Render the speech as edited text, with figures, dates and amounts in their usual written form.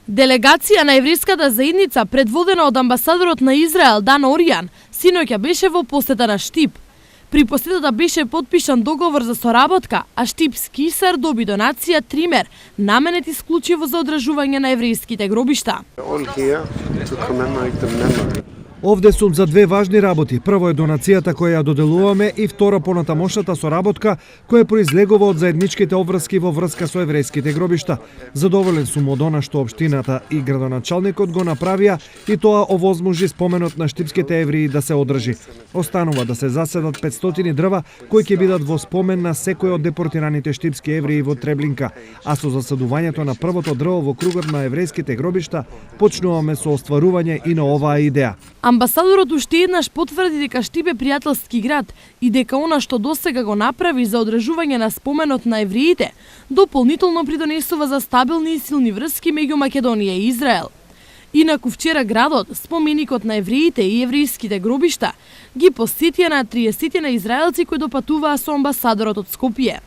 Делегација на еврејската заедница, предводена од амбасадорот на Израел Дан Оријан, синоќа беше во посета на Штип. При посетата беше потпишан договор за соработка, а Штипски Исар доби донација тример, наменет исклучиво за одржување на еврејските гробишта. Овде сум за две важни работи. Прво е донацијата која ја доделуваме и второ понатамошната соработка која произлегува од заедничките обврски во врска со еврејските гробишта. Задоволен сум од она што општината и градоначалникот го направија и тоа овозможи споменот на штипските евреи да се одржи. Останува да се заседат 500 дрва кои ќе бидат во спомен на секој од депортираните штипски евреи во Треблинка, а со засадувањето на првото дрво во кругот на еврејските гробишта почнуваме со остварување и на оваа идеја. Амбасадорот уште еднаш потврди дека Штип е пријателски град и дека она што досега го направи за одржување на споменот на евреите, дополнително придонесува за стабилни и силни врски меѓу Македонија и Израел. Инаку вчера градот, споменикот на евреите и еврејските гробишта, ги посетија на 30 израелци кои допатуваа со амбасадорот од Скопје.